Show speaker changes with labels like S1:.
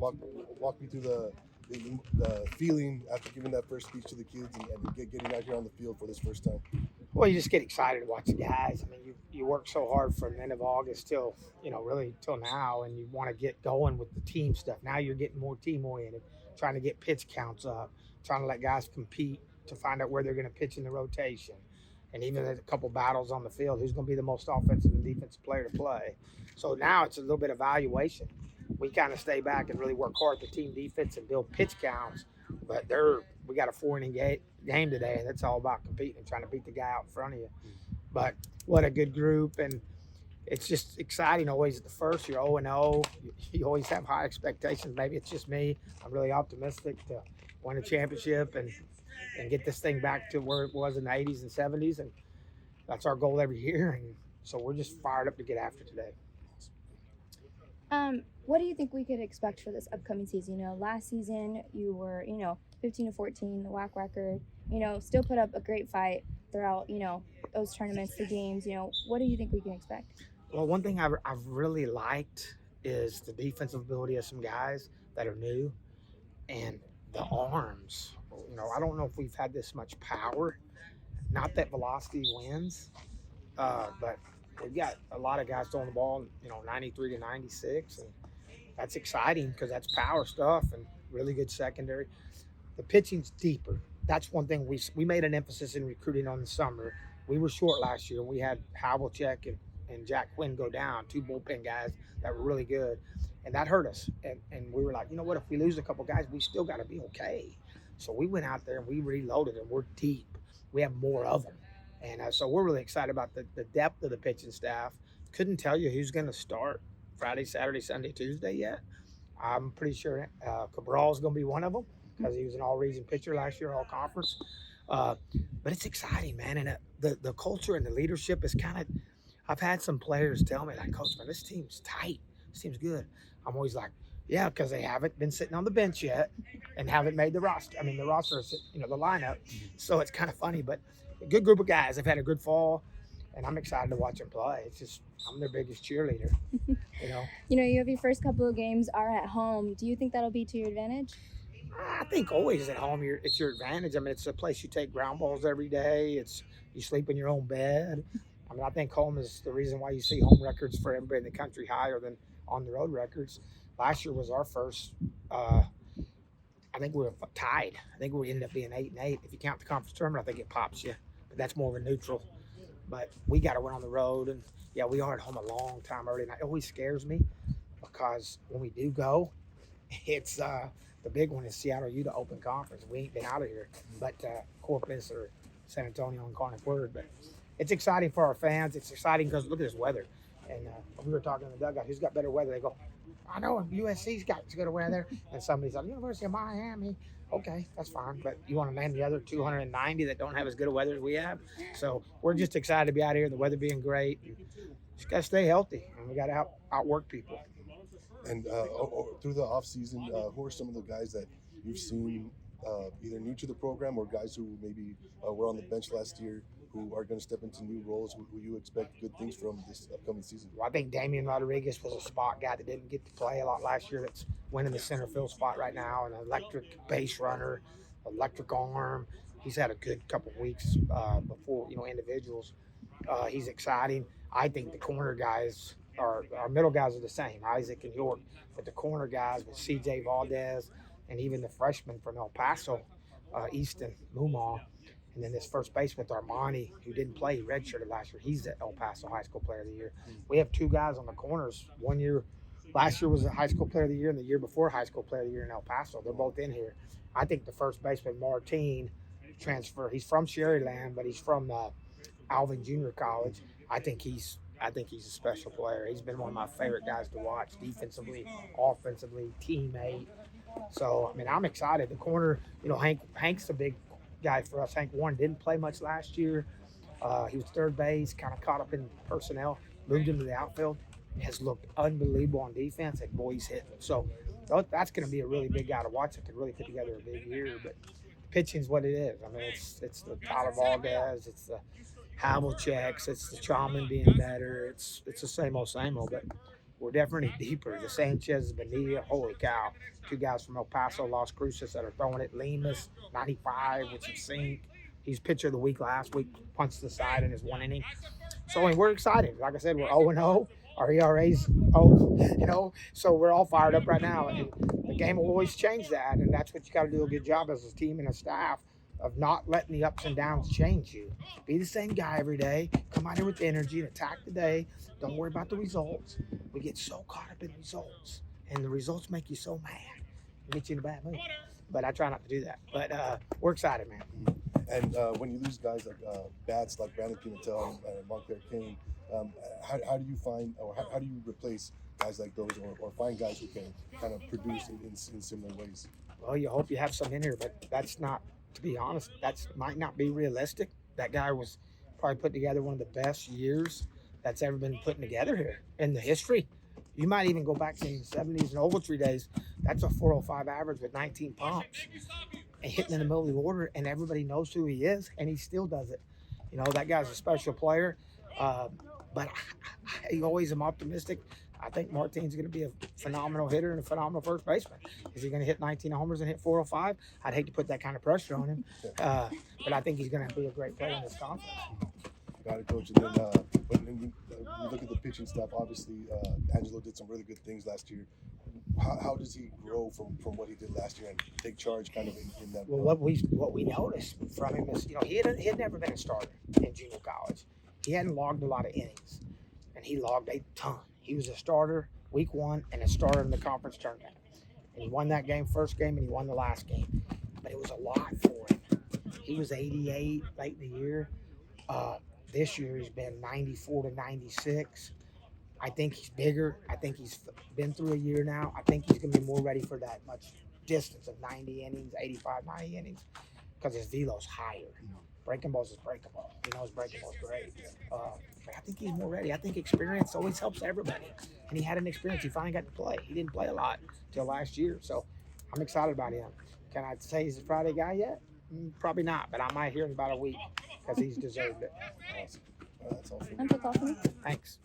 S1: walk me through the feeling after giving that first speech to the kids and getting out here on the field for this first time.
S2: Well, you just get excited to watch the guys. I mean, you work so hard from the end of August till, really till now, and you want to get going with the team stuff. Now you're getting more team oriented, trying to get pitch counts up, trying to let guys compete to find out where they're going to pitch in the rotation. And even a couple battles on the field, who's going to be the most offensive and defensive player to play. So now it's a little bit of evaluation. We kind of stay back and really work hard at the team defense and build pitch counts. But we got a 4 inning game today, and it's all about competing and trying to beat the guy out in front of you. But what a good group, and it's just exciting always at the first. You're 0-0. You always have high expectations. Maybe it's just me. I'm really optimistic to win a championship and get this thing back to where it was in the 80s and 70s, and that's our goal every year. And so we're just fired up to get after today.
S3: What do you think we could expect for this upcoming season? Last season you were, 15-14, the WAC record. Still put up a great fight throughout, those tournaments, the games. What do you think we can expect?
S2: Well, one thing I've really liked is the defensive ability of some guys that are new, and the arms. I don't know if we've had this much power. Not that velocity wins, but we've got a lot of guys throwing the ball, 93 to 96, and that's exciting because that's power stuff and really good secondary. The pitching's deeper. That's one thing we made an emphasis in recruiting on the summer. We were short last year, and we had Havlicek and Jack Quinn go down, 2 bullpen guys that were really good, and that hurt us. And we were like, what, if we lose a couple guys, we still got to be okay. So we went out there and we reloaded, and we're deep. We have more of them. And so we're really excited about the depth of the pitching staff. Couldn't tell you who's going to start Friday, Saturday, Sunday, Tuesday yet. I'm pretty sure Cabral's going to be one of them because he was an all-region pitcher last year, all-conference. But it's exciting, man. And the culture and the leadership is kind of – I've had some players tell me, like, Coach, man, this team's tight. This team's good. I'm always like, yeah, because they haven't been sitting on the bench yet and haven't made the roster. I mean, the roster is, the lineup. So it's kind of funny, but a good group of guys. They've had a good fall, and I'm excited to watch them play. It's just I'm their biggest cheerleader,
S3: You have your first couple of games are at home. Do you think that'll be to your advantage?
S2: I think always at home it's your advantage. I mean, it's a place you take ground balls every day. You sleep in your own bed. I mean, I think home is the reason why you see home records for everybody in the country higher than on the road records. Last year was our first. I think we were tied. I think we ended up being 8-8. If you count the conference tournament, I think it pops you. But that's more of a neutral. But we got to win on the road, and yeah, we are at home a long time early. And it always scares me because when we do go, it's the big one is Seattle Utah Open Conference. We ain't been out of here, but Corpus or San Antonio and Chronic Word. But it's exciting for our fans. It's exciting because look at this weather. And we were talking in the dugout, who's got better weather? They go, I know USC's got good weather. And somebody's like, University of Miami. Okay, that's fine. But you want to name the other 290 that don't have as good a weather as we have? So we're just excited to be out here, the weather being great. Just got to stay healthy, and we got to outwork people.
S1: And through the off season, who are some of the guys that you've seen either new to the program or guys who maybe were on the bench last year who are going to step into new roles who you expect good things from this upcoming season?
S2: Well, I think Damian Rodriguez was a spot guy that didn't get to play a lot last year that's winning the center field spot right now, an electric base runner, electric arm. He's had a good couple of weeks before, individuals. He's exciting. I think the corner guys our middle guys are the same, Isaac and York, but the corner guys with C.J. Valdez and even the freshman from El Paso, Easton Mumaw, and then this first baseman with Armani, who didn't play, he redshirted last year. He's the El Paso High School Player of the Year. We have 2 guys on the corners. Last year was the High School Player of the Year, and the year before High School Player of the Year in El Paso. They're both in here. I think the first baseman, Martin, transfer. He's from Sherryland, but he's from Alvin Junior College. I think he's a special player. He's been one of my favorite guys to watch, defensively, offensively, teammate. So, I mean, I'm excited. The corner, Hank's a big guy for us. Hank Warren didn't play much last year. He was third base, kind of caught up in personnel, moved into the outfield, has looked unbelievable on defense, and boy, he's hitting. So that's going to be a really big guy to watch that could really put together a big year. But pitching is what it is. I mean, it's the Tyler Valdez, it's the Havliceks, it's the Chalman being better. It's the same old, but we're definitely deeper. The Sanchez, Bonilla, holy cow. 2 guys from El Paso, Las Cruces that are throwing it. Lemus, 95 with some sink. He's pitcher of the week last week, punched the side in his 1 inning. So I mean, we're excited. Like I said, we're 0-0. Our ERA's so we're all fired up right now. And the game will always change that. And that's what you got to do a good job as a team and a staff of not letting the ups and downs change you. Be the same guy every day. Come out here with energy and attack the day. Don't worry about the results. We get so caught up in results. And the results make you so mad. Get you in a bad mood. But I try not to do that. But we're excited, man.
S1: And when you lose guys like bats like Brandon Pimentel and Montclair Kane, how do you find, or how do you replace guys like those, or find guys who can kind of produce in similar ways?
S2: Well, you hope you have some in here, but that's not, to be honest, that might not be realistic. That guy was probably put together one of the best years that's ever been put together here in the history. You might even go back to the 70s and Ogletree days. That's a 405 average with 19 pumps and hitting in the middle of the order, and everybody knows who he is, and he still does it. You know, that guy's a special player, but I always am optimistic. I think Martin's going to be a phenomenal hitter and a phenomenal first baseman. Is he going to hit 19 homers and hit 405? I'd hate to put that kind of pressure on him, but I think he's going to be a great player in this conference.
S1: Got it, Coach. And then when you look at the pitching staff, obviously Angelo did some really good things last year. How does he grow from what he did last year and take charge kind of in that?
S2: Well, what we noticed from him is, he had never been a starter in junior college. He hadn't logged a lot of innings, and he logged a ton. He was a starter week 1 and a starter in the conference tournament. And he won that game, first game, and he won the last game. But it was a lot for him. He was 88 late in the year. This year he's been 94 to 96. I think he's bigger. I think he's been through a year now. I think he's going to be more ready for that much distance of 90 innings, 85, 90 innings, because his velo's higher. Breaking balls is breaking ball. He knows breaking ball's great. But I think he's more ready. I think experience always helps everybody. And he had an experience. He finally got to play. He didn't play a lot until last year. So I'm excited about him. Can I say he's a Friday guy yet? Probably not, but I might hear in about a week because he's deserved it.
S1: Awesome. That's all for me.
S3: That's all for me.
S2: Thanks.